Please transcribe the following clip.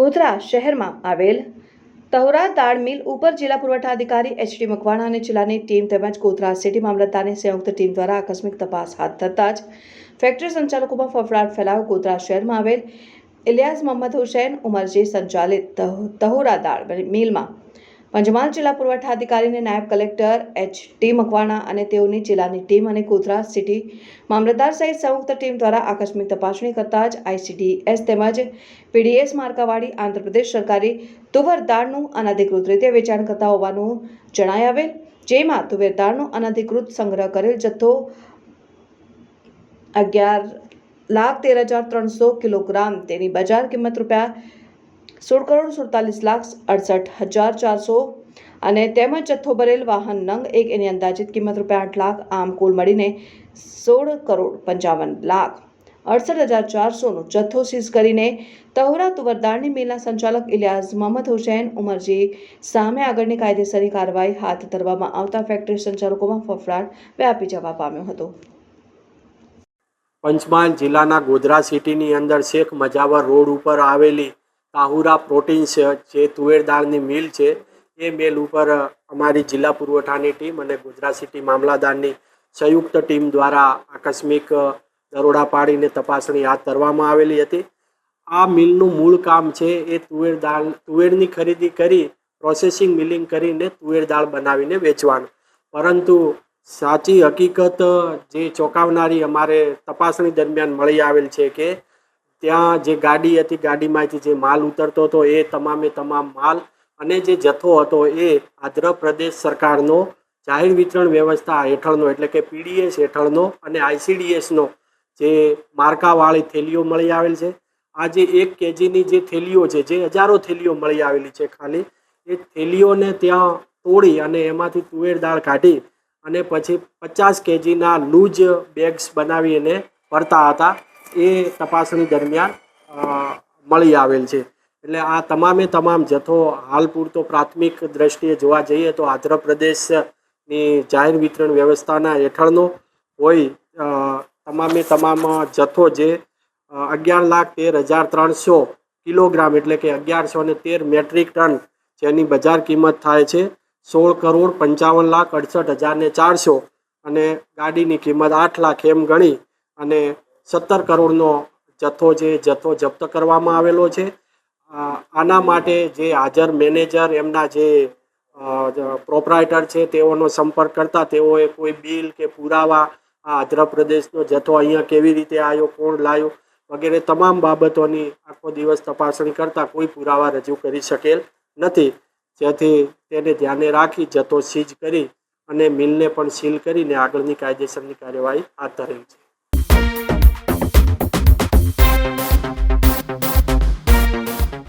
ગોધરા શહેરમાં આવેલ તહોરા દાળ મિલ ઉપર જિલ્લા પુરવઠા અધિકારી એચ.ડી. મકવાણા અને જિલ્લાની ટીમ તેમજ ગોધરા સિટી મામલતદારની સંયુક્ત ટીમ દ્વારા આકસ્મિક તપાસ હાથ ધરતા જ ફેક્ટરી સંચાલકોમાં ફફડાટ ફેલાયો। ગોધરા શહેરમાં આવેલ ઇલિયાસ મોહમ્મદ હુસૈન ઉમરજી સંચાલિત તહોરા દાળ મિલમાં પંચમહાલ જિલ્લા પુરવઠા અધિકારીને નાયબ કલેક્ટર એચ.ડી. મકવાણા અને તેઓની જિલ્લાની ટીમ અને ગોધરા સિટી મામલતદાર સહિત સંયુક્ત ટીમ દ્વારા આકસ્મિક તપાસણી કરતા જ ICDS તેમજ PDS માર્કાવાળી આંધ્રપ્રદેશ સરકારી તુવેર દાળનું અનધિકૃત રીતે વેચાણ કરતા હોવાનું જણાઈ આવેલ, જેમાં તુવેર દાળનો અનધિકૃત સંગ્રહ કરેલ જથ્થો 11,13,300 કિલોગ્રામ તેની બજાર કિંમત ₹16,47,68,400 અને તેમજ જથ્થો ભરેલ વાહન નંગ 1 એની અંદાજિત કિંમત ₹8 લાખ આમ કુલ મળીને 16,55,68,400નો જથ્થો સીઝ કરીને તહોરા તુવર દાળની મિલના સંચાલક ઇલિયાસ મોહમ્મદ હુસૈન ઉમરજી સામે આગળની કાયદેસરની કાર્યવાહી હાથ ધરવામાં આવતા ફેક્ટરી સંચાલકોમાં ફફડાટ વ્યાપી જવા પામ્યો હતો। પંચમહાલ જિલ્લાના ગોધરા સિટીની અંદર શેખ મજાવર રોડ ઉપર આવેલી તાહુરા પ્રોટીન્સ જે તુવેર દાળની મિલ છે, એ મિલ ઉપર અમારી જિલ્લા પુરવઠાની ટીમ અને ગોધરા સિટી મામલતદારની સંયુક્ત ટીમ દ્વારા આકસ્મિક દરોડા પાડીને તપાસણી હાથ ધરવામાં આવેલી હતી। આ મિલનું મૂળ કામ છે એ તુવેરની ખરીદી કરી પ્રોસેસિંગ મિલિંગ કરીને તુવેર દાળ બનાવીને વેચવાનું, પરંતુ સાચી હકીકત જે ચોંકાવનારી અમારે તપાસણી દરમિયાન મળી આવેલ છે કે ત્યાં જે ગાડી હતી, ગાડીમાંથી જે માલ ઉતરતો હતો એ તમામે તમામ માલ અને જે જથ્થો હતો એ આંધ્રપ્રદેશ સરકારનો જાહેર વિતરણ વ્યવસ્થા હેઠળનો એટલે કે PDS હેઠળનો અને ICDSનો જે માર્કાવાળી થેલીઓ મળી આવેલ છે। આ જે 1 kgની જે થેલીઓ છે, જે હજારો થેલીઓ મળી આવેલી છે, ખાલી એ થેલીઓને ત્યાં તોડી અને એમાંથી તુવેર દાળ કાઢી અને પછી 50 kgના લૂઝ બેગ્સ બનાવીને ભરતા હતા, એ તપાસણી દરમિયાન મળી આવેલ છે। એટલે આ તમામે તમામ જથ્થો હાલ પૂરતો પ્રાથમિક દ્રષ્ટિએ જોવા જઈએ તો આંધ્રપ્રદેશની જાહેર વિતરણ વ્યવસ્થાના હેઠળનો હોય તમામે તમામ જથ્થો જે 11,13,300 કિલોગ્રામ એટલે કે 1113 મેટ્રિક ટન જેની બજાર કિંમત થાય છે 16,55,68,400 અને ગાડીની કિંમત 8 લાખ એમ ગણી અને 17 કરોડનો જથ્થો જપ્ત કરવામાં આવેલો છે। આના માટે જે હાજર મેનેજર એમના જે પ્રોપરાઇટર છે તેઓનો સંપર્ક કરતા તેઓએ કોઈ બિલ કે પુરાવા આ આંધ્રપ્રદેશનો જથ્થો અહીંયા કેવી રીતે આવ્યો, કોણ લાવ્યો વગેરે તમામ બાબતોની આખો દિવસ તપાસણી કરતાં કોઈ પુરાવા રજૂ કરી શકેલ નથી, જેથી તેને ધ્યાને રાખી જથ્થો સીઝ કરી અને મિલને પણ સીલ કરીને આગળની કાયદેસરની કાર્યવાહી હાથ ધરેલ છે।